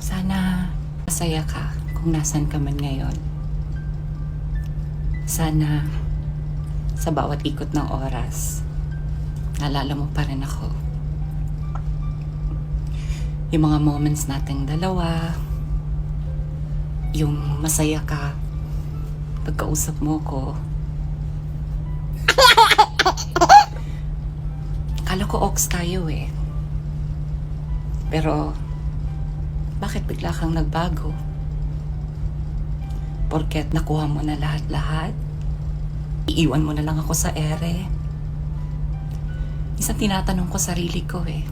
Sana masaya ka kung nasan ka man ngayon. Sana sa bawat ikot ng oras, naalala mo pa rin ako. Yung mga moments nating dalawa, yung masaya ka pagkausap mo ko. Akala ko ox tayo eh. Pero bakit bigla kang nagbago? Porket nakuha mo na lahat-lahat? Iiwan mo na lang ako sa ere? Isang tinatanong ko sarili ko eh.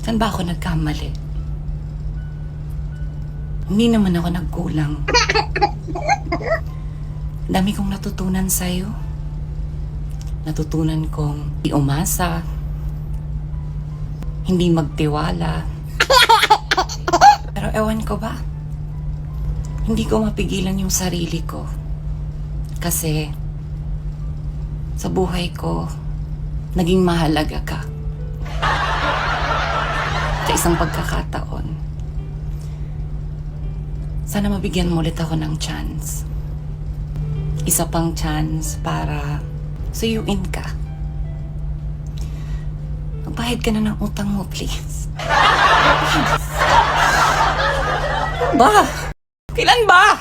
Saan ba ako nagkamali? Hindi naman ako nagkulang. Dami kong natutunan sa'yo. Natutunan kong di umasa, hindi magtiwala. Pero ewan ko ba? Hindi ko mapigilan yung sarili ko. Kasi sa buhay ko, naging mahalaga ka. Sa isang pagkakataon, sana mabigyan mo ulit ako ng chance. Isa pang chance para suyuin ka. Magbayad ka na ng utang mo, please. Please. Ba? Kailan ba?